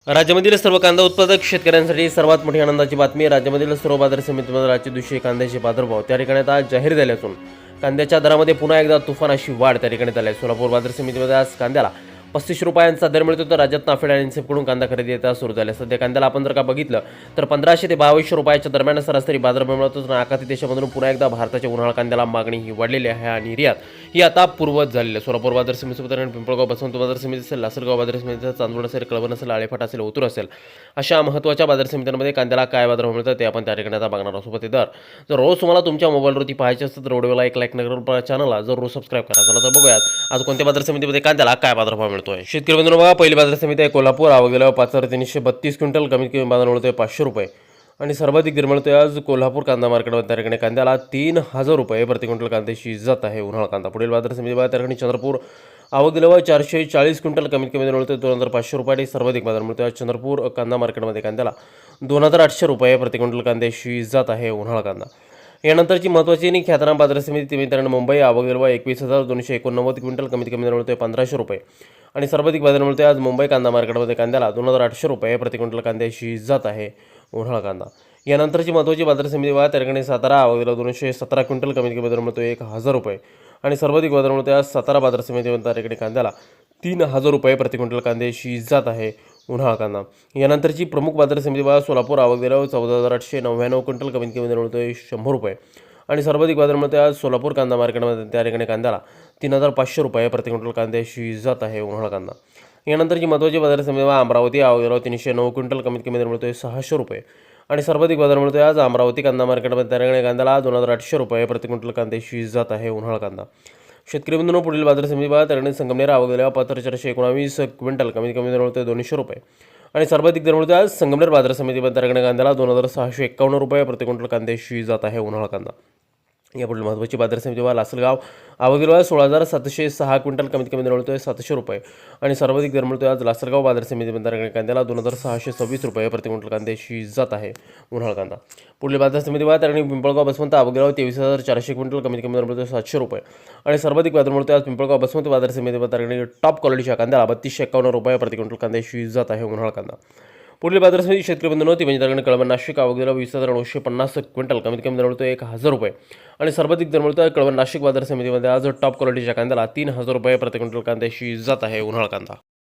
राज्यामधील सर्व कांदा उत्पादक शेतकऱ्यांसाठी सर्वात मोठी आनंदाची बातमी. राज्यामधील सर्व बाजार समितीमध्ये आजच्या दिवशी कांद्याचे बाजारभाव त्या ठिकाणी आता जाहीर झाले असून कांद्याच्या दरामध्ये पुन्हा एकदा तुफान अशी वाढ त्या ठिकाणी झाली आहे. सोलापूर बाजार समितीमध्ये आज कांद्याला 35 रुपयांचा दर मिळतो. तर राज्यात नाफेड आणि इन्सेफकडून कांदा खरेदी आता सुरू झाली. सध्या कांद्याला आपण जर का बघितलं तर 1500 ते 2200 रुपयाच्या दरम्यान सरासरी बाजारभाव मिळतो. तर आखाती देशामधून पुन्हा एकदा भारताच्या उन्हाळा कांद्याला मागणी ही वाढलेली आहे आणि निर्यात ही आता पूर्वत झालेली आहे. सोलापूर बाजार समितीमध्ये पिंपळगाव, बसवंत बाजार समिती असेल, लासलगाव बाजार समिती, चांदवड असेल, कळवण असेल, आळेफाट असेल, ओतूर असेल, अशा महत्त्वाच्या बाजार समित्यांमध्ये कांद्याला काय बाजारभाव मिळतात ते आपण त्या ठिकाणी आता बघणार आहोत. सोबत दर जर रोज तुम्हाला तुमच्या मोबाईलवरती पाहायचे असतं तर व्हिडिओला एक लाईक नगर चॅनलला जर रोज सबस्क्राईब करा. चला तर बघूयात आज कोणत्या बाजार समितीमध्ये कांद्याला काय बाजारभाव मिळतोय. शेतकरी बंधूंनो बघा, पहिली बाजार समिती आहे कोल्हापूर. आवक गेल्या 5,332 क्विंटल, कमीत कमी बाजार मिळतोय 500 रुपये आणि सर्वाधिक दर मिळतोय आज कोल्हापूर कांदा मार्केटमध्ये. त्या ठिकाणी कांद्याला 3000 रुपये प्रति क्विंटल कांद्याची जात आहे उन्हाळा कांदा. पुढील बाजार समिती बघा, त्या ठिकाणी चंद्रपूर. आवक गेल्या 440 क्विंटल, कमीत कमी दर मिळतोय 2500 रुपये आणि सर्वाधिक बाजार मिळतोय आज चंद्रपूर कांदा मार्केटमध्ये. कांद्याला 2800 रुपये प्रति क्विंटल कांद्याची जात आहे उन्हाळा कांदा. यानंतरची महत्त्वाची आणि ख्यातनाम बाजार समिती मित्रांनो मुंबई. आवक गेल्या 21,289 क्विंटल, कमीत कमी दर मिळतोय 1500 रुपये आणि सर्वाधिक बाजार मिळतोय आज मुंबई कांदा मार्केटमध्ये. कांद्याला 2800 रुपये प्रति क्विंटल कांद्याची जात आहे उन्हाळा कांदा. यानंतरची महत्त्वाची बाजार समिती बघा, त्या ठिकाणी सातारा. आवक गेल्या 217 क्विंटल, कमीत कमी दर मिळतोय 1000 रुपये आणि सर्वाधिक बाजार मिळतोय आज सातारा बाजार समितीमध्ये. त्या ठिकाणी कांद्याला 3000 रुपये प्रति क्विंटल कांद्याची जात आहे उन्हाळा कांदा. यानंतरची प्रमुख बाजार समिती बघा, सोलापूर. आवक गेल्या 14,899 क्विंटल, कमीत कमी दर मिळतोय 100 रुपये आणि सर्वाधिक बाजार मिळतोय आज सोलापूर कांदा मार्केटमध्ये. त्या ठिकाणी कांद्याला 3500 रुपये प्रति क्विंटल कांद्याची जात आहे उन्हाळा कांदा. यानंतरची महत्त्वाची बाजार समिती बघा, अमरावती. आवक गेल्या 309 क्विंटल, कमीत कमी दर मिळतोय 600 रुपये आणि सर्वाधिक बाजार मिळतोय आज अमरावती कांदा मार्केटमध्ये. त्या ठिकाणी कांद्याला 2800 रुपये प्रति क्विंटल कांद्याची जात आहे उन्हाळा कांदा. शेतकरी बंधूंनो पुढील बाजार समिती बघा, त्या ठिकाणी संगमनेर. आवक गेल्या 419 क्विंटल, कमीत कमी दर मिळतोय 200 रुपये आणि सर्वाधिक दर मिळतोय आज संगमनेर बाजार समितीमध्ये. त्या ठिकाणी कांद्याला 2651 रुपये प्रति क्विंटल कांद्याची जात आहे उन्हाळा कांदा. या पुढील महत्त्वाची बाजार समिती बघा, लासलगाव. आवक गेल्या 16,706 क्विंटल, कमीत कमी दर मिळतोय 700 रुपये आणि सर्वाधिक दर मिळतोय आज लासलगाव बाजार समितीमध्ये. त्या ठिकाणी कांद्याला 2626 रुपये प्रति क्विंटल कांद्याची जात आहे उन्हाळा कांदा. पुढील बाजार समिती बघा, त्या ठिकाणी पिंपळगाव, बसवंत. आवक गेल्या 23,400 क्विंटल, कमीत कमी दर मिळतोय 700 रुपये आणि सर्वाधिक बाजार मिळतोय आज पिंपळगाव, बसवंत बाजार समितीमध्ये. त्या ठिकाणी टॉप क्वालिटीच्या कांद्याला 3251 रुपये प्रति क्विंटल कांद्याची जात आहे उन्हाळा कांदा. पुढील बाजार समिती शेतकरी बंधूंनो ती म्हणजे त्या ठिकाणी कळवण, नाशिक. आवक गेल्या 20,950 क्विंटल, कमीत कमी दर मिळतोय 1000 रुपये आणि सर्वाधिक दर मिळतोय कळवण नाशिक बाजार समितीमध्ये. आज टॉप क्वालिटीच्या कांद्याला 3000 रुपये प्रति क्विंटल कांद्याची जात आहे उन्हाळा कांदा.